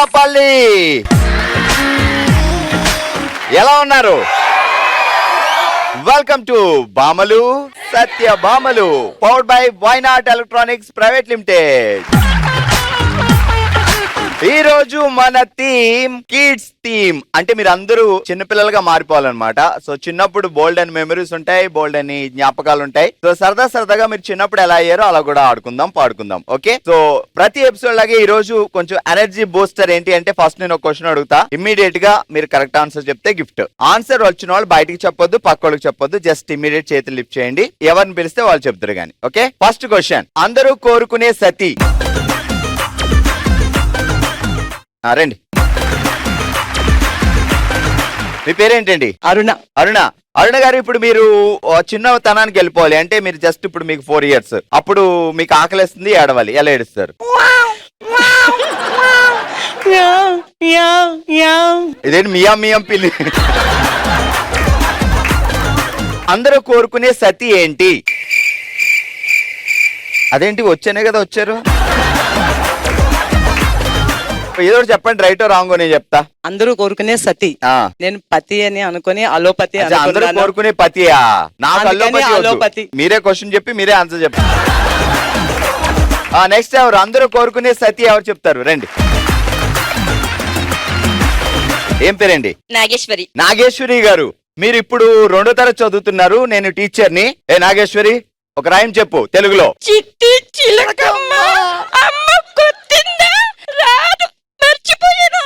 అనకాపల్లి. ఎలా ఉన్నారు? Welcome to బామలు సత్య బామలు, powered by why not electronics private limited. ఈ రోజు మన థీమ్ కిడ్స్ థీమ్. అంటే మీరు అందరూ చిన్నపిల్లలుగా మారిపోవాలన్నమాట. సో చిన్నప్పుడు బోల్డ్ అని మెమరీస్ ఉంటాయి, బోల్డ్ అని జ్ఞాపకాలు ఉంటాయి. సో సరదాగా మీరు చిన్నప్పుడు ఎలా అయ్యారో అలా కూడా ఆడుకుందాం, పాడుకుందాం. ఓకే, సో ప్రతి ఎపిసోడ్ లాగే ఈ రోజు కొంచెం ఎనర్జీ బూస్టర్ ఏంటి అంటే, ఫస్ట్ నేను ఒక క్వశ్చన్ అడుగుతా, ఇమ్మీడియట్ గా మీరు కరెక్ట్ ఆన్సర్ చెప్తే గిఫ్ట్. ఆన్సర్ వచ్చిన వాళ్ళు బయటికి చెప్పొద్దు, పక్క వాళ్ళకి చెప్పొద్దు, జస్ట్ ఇమ్మీడియట్ చేతులు లిఫ్ట్ చేయండి. ఎవరిని పిలిస్తే వాళ్ళు చెప్తారు గానీ. ఓకే, ఫస్ట్ క్వశ్చన్, అందరూ కోరుకునే సతి. రండి, మీ పేరేంటండి? అరుణ. అరుణ గారు, ఇప్పుడు మీరు చిన్నతనానికి వెళ్ళిపోవాలి అంటే, మీరు జస్ట్ ఇప్పుడు మీకు 4 years, అప్పుడు మీకు ఆకలిస్తుంది, ఏడవాలి, ఎలా ఏడుస్తారు? ఇదేంటి మియా మియం పిల్లి? అందరూ కోరుకునే సతి ఏంటి? అదేంటి, వచ్చానే కదా వచ్చారు, ఏదో చెప్పండి, రైటో రాంగో నేను చెప్తా. అందరూ కోరుకునే సతి, నేను పతి అని అనుకుని అలోపతి. అందరూ కోరుకునే పతియా? నాకు అలోపతి. మీరే క్వశ్చన్ చెప్పి మీరే ఆన్సర్ చెప్పండి. నెక్స్ట్ ఎవరు? అందరూ కోరుకునే సతి ఎవరు చెప్తారు? రండి. ఏం పేరండి? నాగేశ్వరి. నాగేశ్వరి గారు, మీరు ఇప్పుడు 2వ తరగతి చదువుతున్నారు, నేను టీచర్ని. ఏ నాగేశ్వరి, ఒక రాయం చెప్పు తెలుగులో. చిట్టి చిలకమ్మ అమ్మ కొట్టిందా రాదు, మర్చిపోయాను.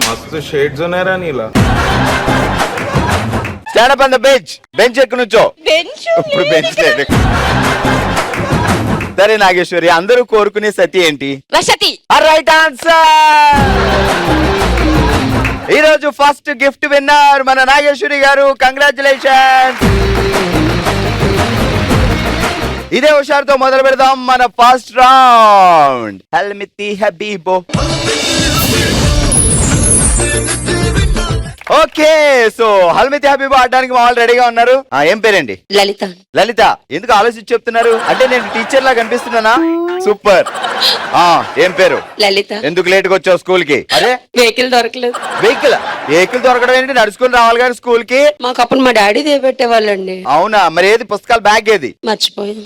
మస్తు షేడ్స్ ఉన్నారా నీలా? Stand up on the bench. Bench ఎక్కు నుంచో. ఇప్పుడు బెంచ్ లేదు. సరే నాగేశ్వరి, అందరూ కోరుకునే సతి ఏంటి? వసతి. Right answer. ఈ రోజు ఫస్ట్ గిఫ్ట్ విన్నర్ మన నాగేశ్వరి గారు. కంగ్రాచులేషన్. ఇదే హుషారుతో మొదలు పెడదాం మన ఫస్ట్ రౌండ్. హల్మితి హబీబో. ఓకే, సో హల్మితి హబీబో ఆడడానికి మా వాళ్ళు రెడీగా ఉన్నారు. ఏం పేరండి? లలిత. లలిత, ఎందుకు ఆలోచించి చెప్తున్నారు? అంటే నేను టీచర్ లా కనిపిస్తున్నానా? సూపర్. ఏం పేరు? లలిత. ఎందుకు లేట్ గా వచ్చావు స్కూల్ కి? అరే వెహికల్ దొరకలేదు. వెహికల్ దొరకడం ఏంటి? నడుచుకుని రావాలి కానీ స్కూల్ కి. మాకు అప్పుడు మా డాడీ పెట్టేవాళ్ళండి. అవునా? మరి ఏది పుస్తకాలు బ్యాగ్ ఏది? మర్చిపోయాను.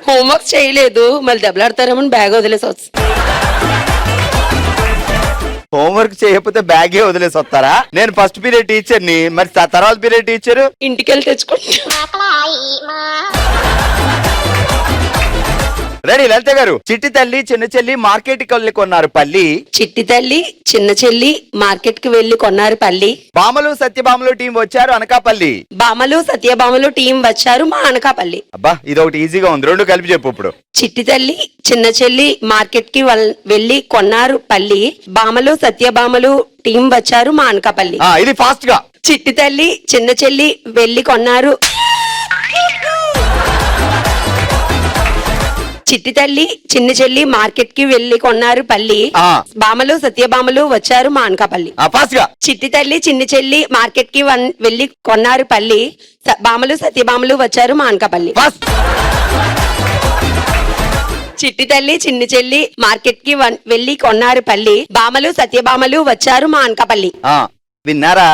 హోంవర్క్ చేయలేదు, మళ్ళీ దెబ్బలాడతారేమో బ్యాగ్ వదిలేసి వచ్చి. హోంవర్క్ చేయకపోతే బ్యాగే వదిలేసి వస్తారా? నేను ఫస్ట్ పీరియడ్ టీచర్ని, మరి తర్వాత పీరియడ్ టీచర్ ఇంటికి వెళ్ళి తెచ్చుకుంటా. రెడీ లలిత గారు. చిట్టి తల్లి చిన్న చెల్లి మార్కెట్ కి వెళ్ళి కొన్నారు పల్లి. చిట్టి తల్లి చిన్న చెల్లి మార్కెట్ కి వెళ్లి కొన్నారు పల్లి. బామలు సత్యభామలు టీం వచ్చారు అనకాపల్లి. బామలు సత్యభామలు టీం వచ్చారు మా అనకాపల్లి. అబ్బా, ఇది ఒకటి ఈజీగా ఉంది, రెండు కలిపి చెప్పు ఇప్పుడు. చిట్టి తల్లి చిన్న చెల్లి మార్కెట్ కి వెళ్లి కొన్నారు పల్లి. బామలు సత్యభామలు టీం వచ్చారు మా అనకాపల్లి. ఇది ఫాస్ట్ గా. చిట్టి తల్లి చిన్న చెల్లి వెళ్లి కొన్నారు. చిట్టి తల్లి చిన్న చెల్లి మార్కెట్ కి వెళ్లి కొన్నారు పల్లి. బామలు సత్యభామలు వచ్చారు మా అనకాపల్లి. ఫాస్ట్ గా. చిట్టి తల్లి చిన్న చెల్లి మార్కెట్ కి వెళ్లి కొన్నారు పల్లి. బామలు సత్యభామలు వచ్చారు మా అనకాపల్లి. చిట్టి తల్లి చిన్న చెల్లి మార్కెట్ కి వెళ్లి కొన్నారు పల్లి. బామలు సత్యభామలు వచ్చారు మా అనకాపల్లి. విన్నారా?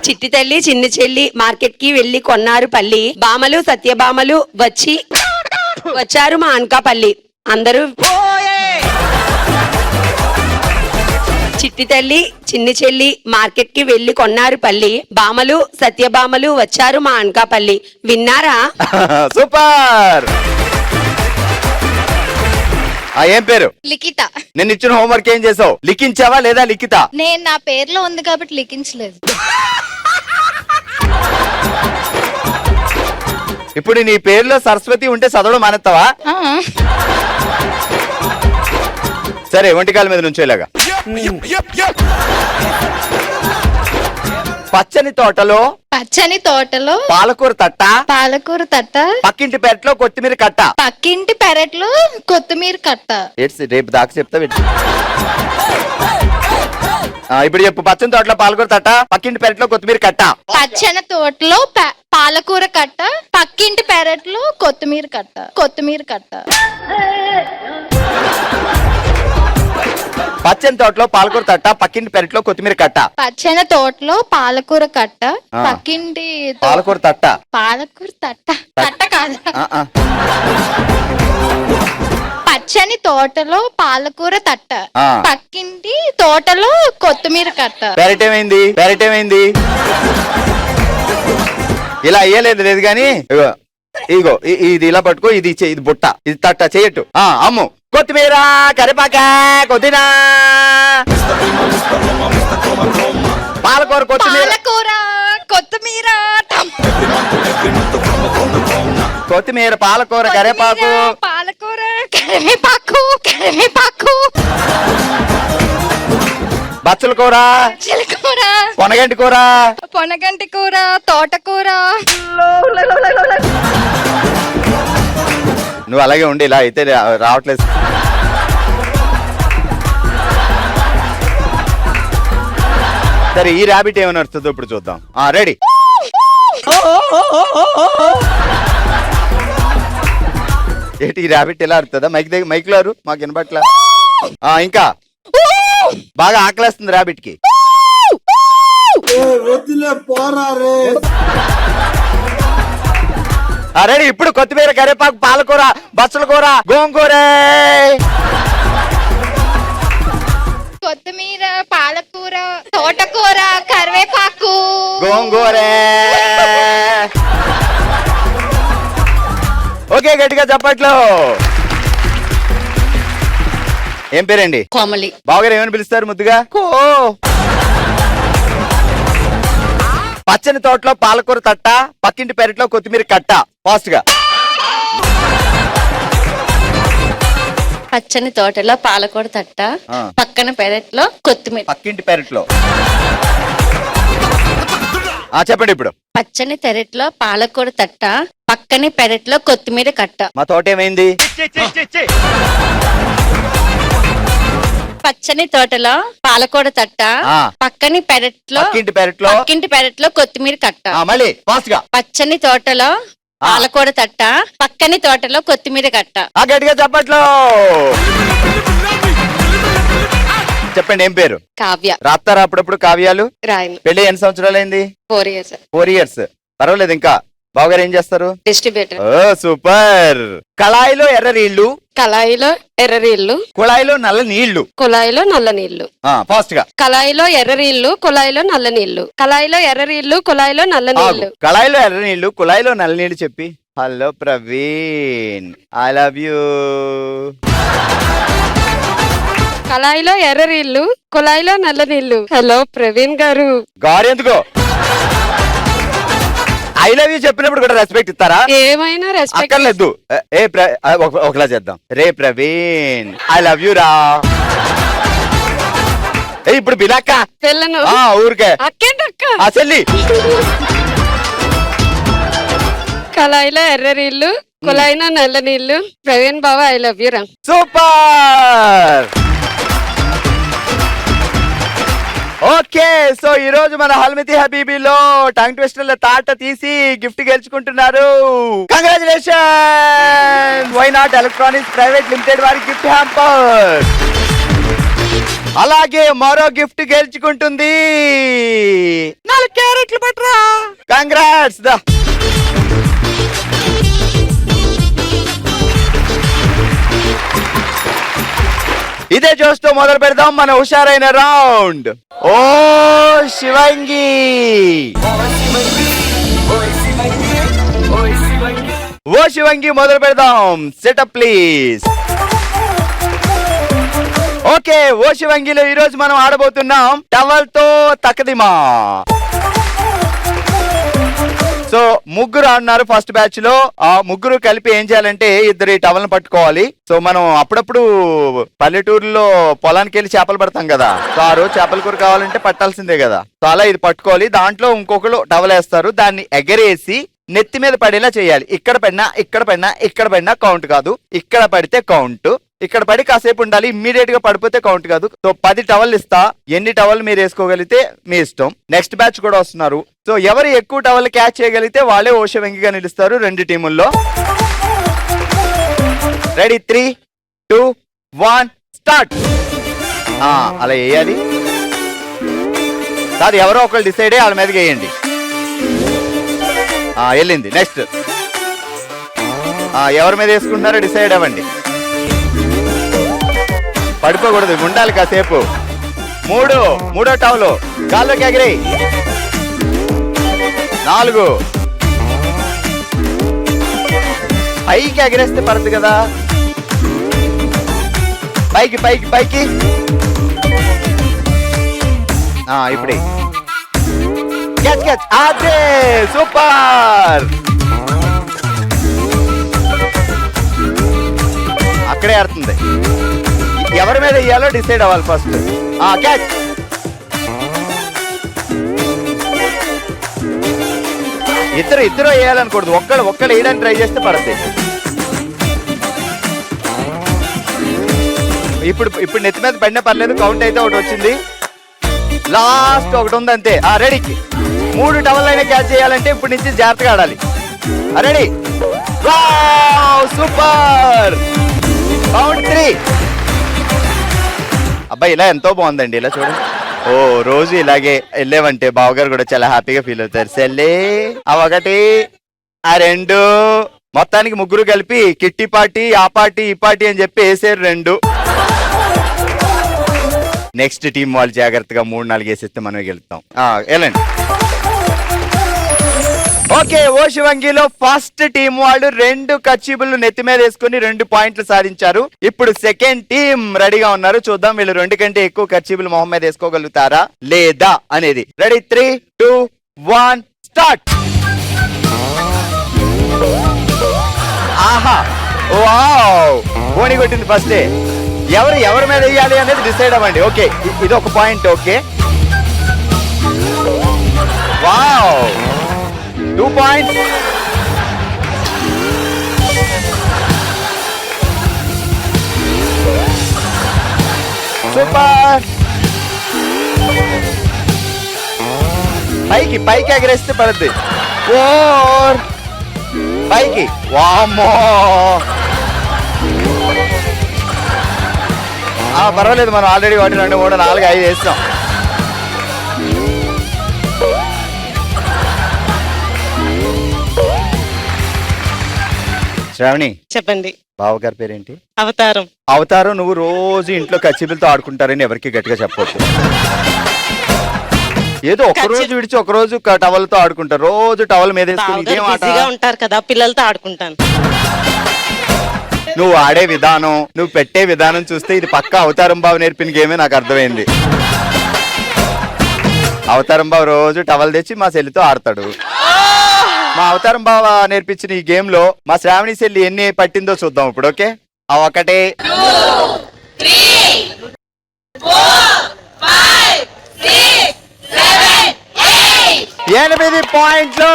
చిట్టి తల్లి చిన్న చెల్లి మార్కెట్ కి వెళ్లి కొన్నారు పల్లి. బామలు సత్యభామలు వచ్చారు మా అనకాపల్లి. అందరూ చిట్టి తల్లి చిన్న చెల్లి మార్కెట్ కి వెళ్లి కొన్నారు పల్లి. బామలు సత్యభామలు వచ్చారు మా అనకాపల్లి. విన్నారా? సూపర్. ఏం పేరు? లిఖిత. నేను ఇచ్చిన హోంవర్క్ ఏం చేసావు? లిఖించావా లేదా లిఖిత? నేను నా పేర్లో ఉంది కాబట్టి లిఖించలేదు. ఇప్పుడు నీ పేరులో సరస్వతి ఉంటే చదవడం మానేస్తావా? సరే, ఒంటికాల మీద నుంచేలాగా. పచ్చని తోటలో పాలకూర తట్ట, పక్కింటి పెరట్లో కొత్తిమీర కట్ట. పక్కింటి పెరట్లో కొత్తిమీర కట్ట. రేపు దాకా చెప్తా. ఇప్పుడు చెప్పు. పచ్చని తోటలో పాలకూర తట్ట, పక్కింటి పెరట్లో కొత్తిమీర కట్ట. పచ్చని తోటలో పాలకూర కట్ట, పక్కింటి పెరట్లో కొత్తిమీర కట్ట. కొత్తిమీర కట్ట. పచ్చని తోటలో పాలకూర తట్ట, పక్కింటి పెరట్లో కొత్తిమీర కట్ట. పచ్చని తోటలో పాలకూర కట్ట, పక్కింటి పాలకూర తట్ట. పాలకూర తట్ట. కట్ట కాదు. ఆ. పచ్చని తోటలో పాలకూర తట్ట, ఆ. పక్కింటి తోటలో కొత్తిమీర కట్ట. పెరటేమైంది? పెరటేమైంది? ఇలా అయ్యలేదు లేదు కానీ ఇగో ఇది ఇలా పట్టుకో, ఇది ఇది బుట్ట, ఇది తట్ట చేయట్టు. అమ్ము కొత్తిమీర, కరిపాక, కొద్దినా, పాలకూర, కొత్తిమీర, పాలకూర, కొత్తిమీర, కొత్తిమీర, పాలకూర, కరివేపాకు, పాలకూర, కరివేపాకు, కరివేపాకు, బచ్చల కూర, చిలకూర, పొనగంటి కూర, పొనగంటి కూర, తోటకూర. నువ్వు అలాగే ఉండి, ఇలా అయితే రావట్లేదు. సరే, ఈ ర్యాబిట్ ఏమైనా వస్తుందో ఇప్పుడు చూద్దాం. రెడీ. ఏంటి ఈ ర్యాబిట్ ఎలా అరుతుందా? మైక్ లో మాకు వినపట్ల. ఇంకా బాగా ఆకలేస్తుంది ర్యాబిట్ కి. రెడీ. ఇప్పుడు కొత్తిమీర, కరివేపాకు, పాలకూర, బచ్చల కూర, గోంగూర. కొత్తిమీర, పాలకూర, తోటకూర, కరివేపాకు, గోంగూర. ఓకే, గట్టిగా చెప్పట్లో. ఏం పేరండి? కోమలి. బావగారు ఏమని పిలుస్తారు ముద్దుగా? పచ్చని తోటలో పాలకూర తట్ట, పక్కింటి పెరట్లో కొత్తిమీర కట్ట. ఫాస్ట్ గా. పచ్చని తోటలో పాలకూర తట్ట, పక్కన పెరట్లో కొత్తిమీర. పక్కింటి పెరట్లో. చెప్పండి ఇప్పుడు. పచ్చని తెరట్లో పాలకూర తట్ట, పక్కని పెరట్లో కొత్తిమీర కట్ట. మా తోట ఏమైంది? పచ్చని తోటలో పాలకూర తట్ట, పక్కని పెరట్లో పక్కింటి పెరట్లో కొత్తిమీర కట్ట. మళ్ళీ ఫాస్ట్ గా. పచ్చని తోటలో పాలకూర తట్ట, పక్కని తోటలో కొత్తిమీర కట్ట. గట్టిగా చెప్పట్లో. చెప్పండి ఏం పేరు? కావ్య. రాస్తారా అప్పుడప్పుడు కావ్యాలు? రాయను. పెళ్లి ఎన్ని సంవత్సరాలైంది? 4 years. 4 years. పర్వాలేదు. ఇంకా బావగారు ఏం చేస్తారు? డిస్ట్రిబ్యూటర్. సూపర్. కళాయిలో ఎర్ర నీళ్లు, కళాయిలో ఎర్ర నీళ్లు, కుళాయిలో నల్ల నీళ్లు. కుళాయిలో నల్ల నీళ్లు. ఫాస్ట్ గా. కళాయిలో ఎర్ర నీళ్లు, కుళాయిలో నల్ల నీళ్లు. కళాయిలో ఎర్ర నీళ్లు, కుళాయిలో నల్ల నీళ్లు. కళాయిలో ఎర్ర నీళ్లు, కుళాయిలో నల్ల నీళ్లు చెప్పి. Hello Praveen, I love you. కళాయిలో ఎర్ర నీళ్లు, కుళాయిలో నల్ల నీళ్లు. హలో ప్రవీణ్ గారు. గారు ఎందుకో ఐ లవ్ యూ చెప్పినప్పుడు కూడా రెస్పెక్ట్ ఇస్తారా? ఏమైనా రెస్పెక్ట్ అక్కర్లేదు. ఒకలా చేద్దాం. రే ప్రవీణ్, ఐ లవ్ యూ రా. ఇప్పుడు బిలాక్క పిల్లను ఊరికే అక్కేంటక్క. చెల్లి. కళాయిలో ఎర్ర నీళ్లు, కుళాయిలో నల్ల నీళ్లు. Praveen Baba I love you రా. సూపర్. ఓకే, సో ఈ రోజు మన హల్మితి హబీబీలో టంగ్ ట్విస్టర్ల తాట తీసి గిఫ్ట్ గెలుచుకుంటున్నారు. Congratulation. Why not electronics private limited వారి గిఫ్ట్ హ్యాంపర్. అలాగే మరో గిఫ్ట్ గెలుచుకుంటుంది 4 క్యారెట్లు పట్రా. కంగ్రాట్స్. దా ఇదే జోష్తో మొదలు పెడదాం మన హుషారైన రౌండ్. ఓ శివంగి, ఓ శివంగి మొదలు పెడదాం. Setup please. ఓకే, ఓ శివంగిలో ఈ రోజు మనం ఆడబోతున్నాం టవల్ తో తకదిమా. సో ముగ్గురు ఆడినారు ఫస్ట్ బ్యాచ్ లో. ఆ ముగ్గురు కలిపి ఏం చేయాలంటే ఇద్దరు ఈ టవల్ పట్టుకోవాలి. సో మనం అప్పుడప్పుడు పల్లెటూరులో పొలానికి వెళ్ళి చేపలు పడతాం కదా. సో ఆ రోజు చేపల కూర కావాలంటే పట్టాల్సిందే కదా. సో అలా ఇది పట్టుకోవాలి. దాంట్లో ఇంకొకరు టవల్ వేస్తారు, దాన్ని ఎగరేసి నెత్తి మీద పడేలా చేయాలి. ఇక్కడ పడినా ఇక్కడ పడినా ఇక్కడ పడినా కౌంట్ కాదు, ఇక్కడ పడితే కౌంట్. ఇక్కడ పడి కాసేపు ఉండాలి, ఇమ్మీడియట్ గా పడిపోతే కౌంట్ కాదు. సో 10 టవల్ ఇస్తా, ఎన్ని టవల్ మీరు వేసుకోగలిగితే మీ ఇష్టం. నెక్స్ట్ బ్యాచ్ కూడా వస్తున్నారు. సో ఎవరు ఎక్కువ టవల్ క్యాచ్ చేయగలిగితే వాళ్ళే ఓష వెంగిగా నిలుస్తారు 2 టీముల్లో. Ready 3, 2, 1 start. అలా వేయాలి కాదు, ఎవరో ఒకళ్ళు డిసైడ్ అయ్యి వాళ్ళ మీదకి వేయండి. వెళ్ళింది. నెక్స్ట్ ఎవరి మీద వేసుకుంటున్నారో డిసైడ్ అవ్వండి. పడిపోకూడదు, ఉండాలి కాసేపు. మూడో టవలు గాల్లోకి ఎగిరి. 4 పైకి ఎగిరేస్తే పడదు కదా. పైకి పైకి పైకి. ఇప్పుడు క్యాచ్ క్యాచ్. అదే సూపర్. అక్కడే ఆడుతుంది. ఎవరి మీద వేయాలో డిసైడ్ అవ్వాలి ఫస్ట్. క్యాచ్. ఇద్దరు వేయాలనుకూడదు, ఒక్కడు వేయడానికి ట్రై చేస్తే పడద్ది. ఇప్పుడు నెత్తి మీద పడినా పర్లేదు, కౌంట్ అయితే ఒకటి వచ్చింది. లాస్ట్ ఒకటి ఉంది అంతే. రెడీకి 3 టవల్ అయినా క్యాచ్ చేయాలంటే ఇప్పుడు నుంచి జాగ్రత్తగా ఆడాలి. రెడీ. సూపర్. కౌంట్ 3. అబ్బాయి ఇలా ఎంతో బాగుందండి, ఇలా చూడండి. రోజు ఇలాగే వెళ్ళేవంటే బావగారు కూడా చాలా హ్యాపీగా ఫీల్ అవుతారు. సెల్లే 1, 2 మొత్తానికి 3 కలిపి కిట్టి పార్టీ, ఆ పార్టీ, ఈ పార్టీ అని చెప్పి వేసారు 2. నెక్స్ట్ టీం వాళ్ళు జాగ్రత్తగా 3, 4 వేసేస్తే మనమే గెలుస్తాం. వెళ్ళండి. ఓకే, ఓషివంగిలో ఫస్ట్ టీం వాళ్ళు 2 కర్చీపులు నెత్తి మీద వేసుకుని 2 పాయింట్లు సాధించారు. ఇప్పుడు సెకండ్ టీం రెడీగా ఉన్నారు. చూద్దాం వీళ్ళు 2 కంటే ఎక్కువ కర్చీపులు మొహం మీద వేసుకోగలుగుతారా లేదా అనేది. Ready 3, 2, 1 start. ఆహా, వావ్, బోని కొట్టింది ఫస్టే. ఎవరి మీద వేయాలి అనేది డిసైడ్ అవ్వండి. ఓకే, ఇది ఒక point. Okay, wow, 2 points. Super. పైకి ఎగరేస్తే పడుద్ది. 4 పైకి. వామ్మో, పర్వాలేదు, మనం ఆల్రెడీ 1, 2, 3, 4, 5 వేస్తాం. శ్రావణి చెప్పండి. బావగారి పేరేంటి? అవతారం. నువ్వు రోజు ఇంట్లో కచ్చిపులతో ఆడుకుంటారని ఎవరికి గట్టిగా చెప్పొద్దు. ఏదో ఒకరోజు విడిచి ఒకరోజు టవల్తో ఆడుకుంటారు. రోజు టవల్ మీద ఉంటారు కదా, పిల్లలతో ఆడుకుంటాను. నువ్వు ఆడే విధానం, నువ్వు పెట్టే విధానం చూస్తే ఇది పక్కా అవతారం బావ నేర్పిన గేమే నాకు అర్థమైంది. అవతారం బావ రోజు టవల్ తెచ్చి మా సెల్లితో ఆడతాడు. మా అవతారం బావ నేర్పించిన ఈ గేమ్ లో మా శ్రావణి సెల్లి ఎన్ని పట్టిందో చూద్దాం ఇప్పుడు. ఓకే, 1, 2, 3, 4, 5, 6, 7, 8 పాయింట్లు.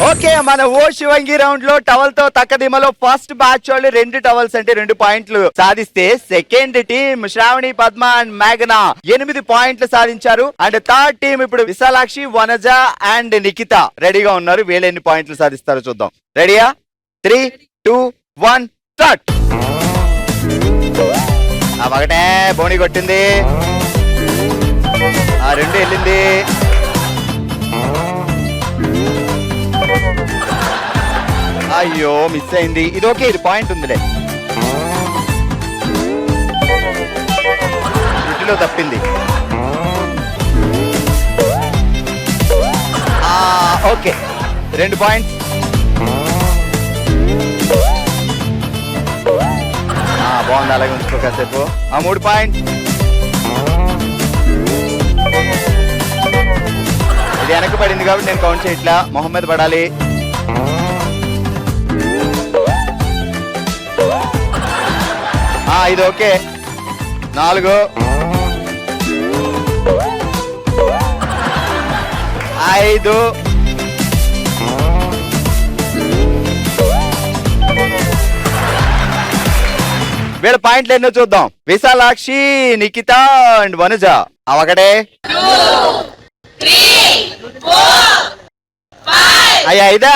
ఓకే, మన ఓషివంగి రౌండ్ లో టవల్ తో తక్కదిమలో ఫస్ట్ బ్యాచ్ వాళ్ళు 2 టవల్స్ అంటే 2 పాయింట్లు సాధిస్తే second team Shravani, Padma and మేఘన 8 పాయింట్లు సాధించారు. అండ్ థర్డ్ టీం ఇప్పుడు విశాలాక్షి, వనజ అండ్ నిఖిత రెడీగా ఉన్నారు. వీళ్ళు ఎన్ని పాయింట్లు సాధిస్తారో చూద్దాం. రెడీయా? 3, 2, 1 స్టార్ట్. 1 బోని కొట్టింది. 2 వెళ్ళింది. అయ్యో, మిస్ అయింది. ఇది ఓకే, ఇది పాయింట్ ఉందిలే. రుచిలో తప్పింది. Okay, 2 points. బాగుంది, అలాగే ఉంచుకో కాసేపు. 3 పాయింట్స్. ఇది వెనక్కి పడింది కాబట్టి నేను కౌంట్ చేయట్లా, మొహం మీద పడాలి. ఇది ఓకే. 4, 5, 6, వీళ్ళ పాయింట్లు ఎన్నో చూద్దాం. విశాలాక్షి, నిఖిత అండ్ వనుజ. అవకడే ఐదా.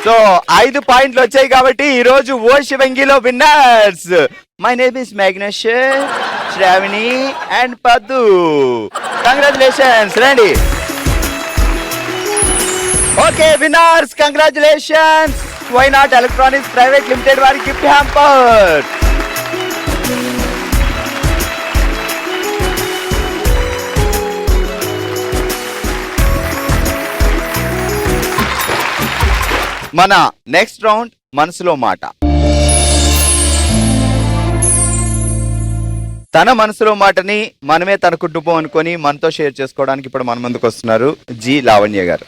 సో 5 పాయింట్లు వచ్చాయి కాబట్టి ఈ రోజు ఓ శివంగిలో winners my name is Meghnesh, Sravani and Paddu. Congratulations. రండి. Okay winners, congratulations. Why not electronics private limited వారి గిఫ్ట్ హ్యాంపర్. మన నెక్స్ట్ రౌండ్ మనసులో మాట. తన మనసులో మాటని మనమే తన కుటుంబం అనుకొని మనతో షేర్ చేసుకోవడానికి ఇప్పుడు మన ముందుకు వస్తున్నారు జి లావణ్య గారు.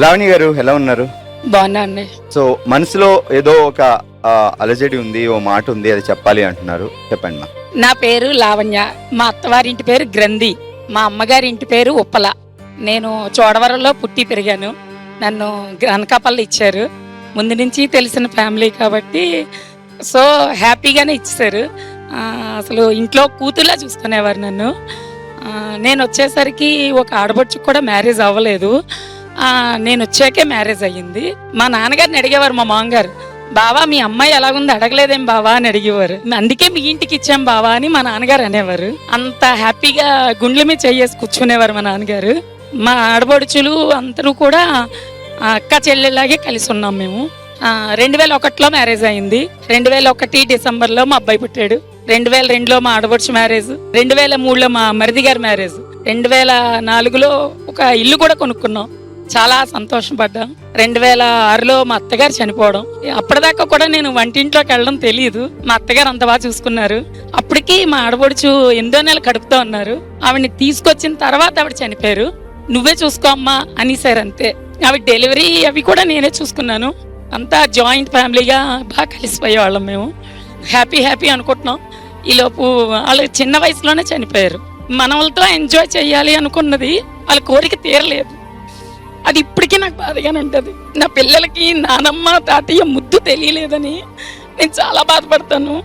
లావణ్య గారు ఎలా ఉన్నారు? బాగున్నా అండి. సో మనసులో ఏదో ఒక అలజడి ఉంది, ఓ మాట ఉంది, అది చెప్పాలి అంటున్నారు. చెప్పండి మా. నా పేరు లావణ్య. మా అత్తవారింటి పేరు గ్రంథి. మా అమ్మగారి ఇంటి పేరు ఉప్పల. నేను చోడవరంలో పుట్టి పెరిగాను. నన్ను అనకాపల్లి ఇచ్చారు. ముందు నుంచి తెలిసిన ఫ్యామిలీ కాబట్టి సో హ్యాపీగానే ఇచ్చారు. అసలు ఇంట్లో కూతుర్లా చూసుకునేవారు నన్ను. నేను వచ్చేసరికి ఒక ఆడబడుచుకు కూడా మ్యారేజ్ అవ్వలేదు. నేను వచ్చాకే మ్యారేజ్ అయ్యింది. మా నాన్నగారిని అడిగేవారు మా మామగారు, బావా మీ అమ్మాయి ఎలాగుంది అడగలేదేం బావా అని అడిగేవారు. అందుకే మీ ఇంటికి ఇచ్చాం బావా అని మా నాన్నగారు అనేవారు. అంత హ్యాపీగా గుండెల మీద చేయేసి కూర్చునేవారు మా నాన్నగారు. మా ఆడబడుచులు అందరూ కూడా అక్క చెల్లెళ్ళలాగే కలిసి ఉన్నాం మేము. 2001లో మ్యారేజ్ అయింది. 2001 డిసెంబర్లో మా అబ్బాయి పుట్టాడు. 2002లో మా ఆడబడుచు మ్యారేజ్. 2003లో మా మరిది గారి మ్యారేజ్. 2004లో ఒక ఇల్లు కూడా కొనుక్కున్నాం. చాలా సంతోషపడ్డాం. 2006లో మా అత్తగారు చనిపోవడం. అప్పటిదాకా కూడా నేను వంటింట్లోకి వెళ్ళడం తెలియదు. మా అత్తగారు అంత బాగా చూసుకున్నారు. అప్పటికి మా ఆడబడుచు 8వ నెల కడుపుతో ఉన్నారు. ఆవిడని తీసుకొచ్చిన తర్వాత ఆవిడ చనిపోయారు. నువ్వే చూసుకో అమ్మా అనేసారు అంతే. ఆవిడ డెలివరీ అవి కూడా నేనే చూసుకున్నాను. అంతా జాయింట్ ఫ్యామిలీగా బాగా కలిసిపోయేవాళ్ళం మేము. హ్యాపీ అనుకుంటున్నాం. ఈలోపు వాళ్ళు చిన్న వయసులోనే చనిపోయారు. మనవలతో ఎంజాయ్ చేయాలి అనుకున్నది వాళ్ళ కోరిక తీరలేదు. అది ఇప్పటికీ నాకు బాధగానే ఉంటుంది. నా పిల్లలకి నానమ్మ తాతయ్య ముద్దు తెలియలేదని నేను చాలా బాధపడతాను.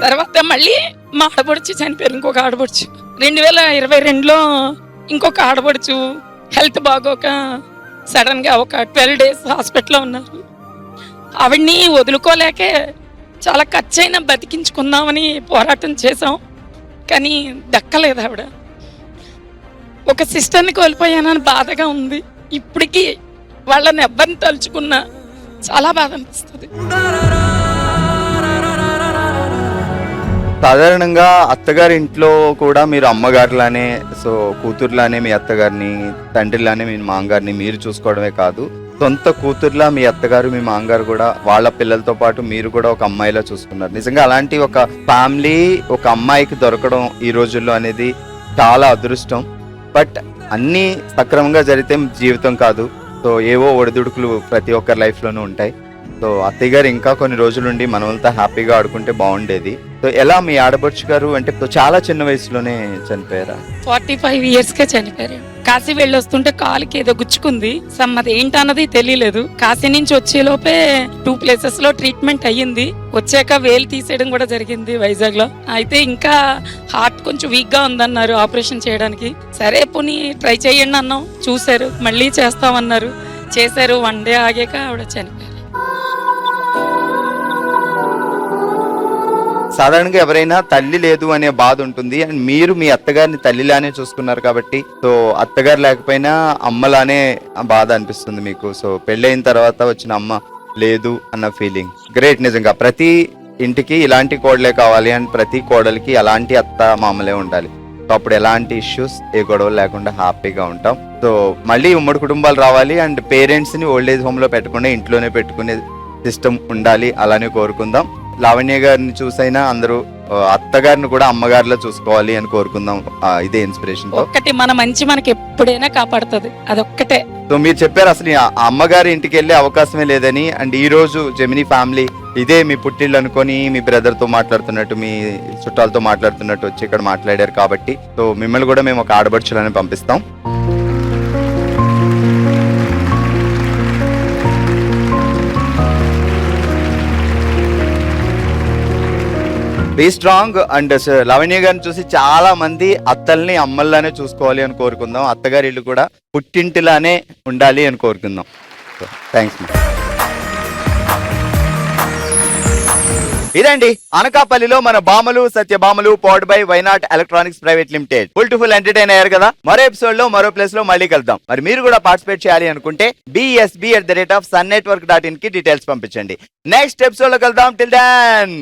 తర్వాత మళ్ళీ మా ఆడబడుచు చనిపోయారు. ఇంకొక ఆడబడుచు 2022లో ఇంకొక ఆడబడుచు హెల్త్ బాగోక సడన్ గా ఒక 12 days హాస్పిటల్లో ఉన్నారు. ఆవిడ్ని వదులుకోలేకే చాలా ఖర్చైనా బతికించుకుందామని పోరాటం చేసాం. కానీ దక్కలేదు ఆవిడ. ఒక సిస్టర్ని కోల్పోయానని బాధగా ఉంది. ఇప్పటికీ వాళ్ళని ఎవరిని తలుచుకున్నా చాలా బాధ అనిపిస్తుంది. సాధారణంగా అత్తగారి ఇంట్లో కూడా మీరు అమ్మగారిలానే, సో కూతుర్లానే మీ అత్తగారిని, తండ్రిలానే మీ మామగారిని మీరు చూసుకోవడమే కాదు, సొంత కూతుర్లా మీ అత్తగారు మీ మామగారు కూడా వాళ్ళ పిల్లలతో పాటు మీరు కూడా ఒక అమ్మాయిలా చూసుకున్నారు. నిజంగా అలాంటి ఒక ఫ్యామిలీ ఒక అమ్మాయికి దొరకడం ఈ రోజుల్లో అనేది చాలా అదృష్టం. బట్ అన్నీ సక్రమంగా జరిగితే జీవితం కాదు. సో ఏవో ఒడిదుడుకులు ప్రతి ఒక్కరి లైఫ్లోనూ ఉంటాయి. సో అత్తయ్య గారు ఇంకా కొన్ని రోజులుండి మనవలతో హ్యాపీగా ఆడుకుంటే బాగుండేది. సో ఎలా మీ ఆడబడుచు గారు అంటే చాలా చిన్న వయసులోనే చనిపోయారా? 45 yearsకే చనిపోయారు. కాశీ వెళ్ళొస్తుంటే కాలుకి ఏదో గుచ్చుకుంది. అది ఏంటన్నది తెలియలేదు. కాశీ నుంచి వచ్చేలోపే 2 places లో ట్రీట్మెంట్ అయ్యింది. వచ్చాక వేలు తీసేయడం కూడా జరిగింది వైజాగ్ లో. అయితే ఇంకా హార్ట్ కొంచెం వీక్ గా ఉందన్నారు ఆపరేషన్ చేయడానికి. సరే పోనీ ట్రై చేయండి అన్నాం. చూసారు, మళ్ళీ చేస్తామన్నారు. చేశారు. 1 day ఆగాక ఆవిడ చనిపోయారు. సాధారణంగా ఎవరైనా తల్లి లేదు అనే బాధ ఉంటుంది. అండ్ మీరు మీ అత్తగారిని తల్లిలానే చూసుకున్నారు కాబట్టి సో అత్తగారు లేకపోయినా అమ్మలానే బాధ అనిపిస్తుంది మీకు. సో పెళ్ళైన తర్వాత వచ్చిన అమ్మ లేదు అన్న ఫీలింగ్ గ్రేట్. నిజంగా ప్రతి ఇంటికి ఇలాంటి కోడలే కావాలి అండ్ ప్రతి కోడలికి అలాంటి అత్త మామలే ఉండాలి. సో అప్పుడు ఎలాంటి ఇష్యూస్ ఏ గొడవలు లేకుండా హ్యాపీగా ఉంటాం. సో మళ్ళీ ఉమ్మడి కుటుంబాలు రావాలి అండ్ పేరెంట్స్ ని ఓల్డ్ ఏజ్ హోమ్ లో పెట్టకుండా ఇంట్లోనే పెట్టుకునే సిస్టమ్ ఉండాలి. అలానే కోరుకుందాం. లావణ్య గారిని చూసైనా అందరూ అత్తగారిని కూడా అమ్మగారిలో చూసుకోవాలి అని కోరుకుందాం. ఇదే ఇన్స్పిరేషన్. ఒక్కటి మన మంచి మనకి ఎప్పుడైనా కాపాడుతుంది, అదొక్కటే. సో మీరు చెప్పారు అసలు ఆ అమ్మగారి ఇంటికి వెళ్ళే అవకాశమే లేదని. అండ్ ఈ రోజు జెమినీ ఫ్యామిలీ ఇదే మీ పుట్టిల్లు అనుకొని మీ బ్రదర్ తో మాట్లాడుతున్నట్టు మీ చుట్టాలతో మాట్లాడుతున్నట్టు వచ్చి ఇక్కడ మాట్లాడారు కాబట్టి సో మిమ్మల్ని కూడా మేము ఒక ఆడబడుచులని పంపిస్తాం. బీ స్ట్రాంగ్ అండ్ లవణ్య గారిని చూసి చాలా మంది అత్తల్ని అమ్మల్లానే చూసుకోవాలి అని కోరుకుందాం. అత్తగారి ఇల్లు కూడా పుట్టింటిలానే ఉండాలి అని కోరుకుందాం. థ్యాంక్స్. ఇదండి అనకాపల్లిలో మన బామలు సత్యభామలు powered by why not electronics private limited. Full to full entertain అయ్యారు కదా. మరో ఎపిసోడ్ లో మరో ప్లేస్ లో మళ్ళీ కలుద్దాం. మరి మీరు కూడా పార్టిసిపేట్ చేయాలి అనుకుంటే BSB@sunnetwork.in కి డీటెయిల్స్ పంపించండి. నెక్స్ట్ ఎపిసోడ్ లో కలుద్దాం. Till then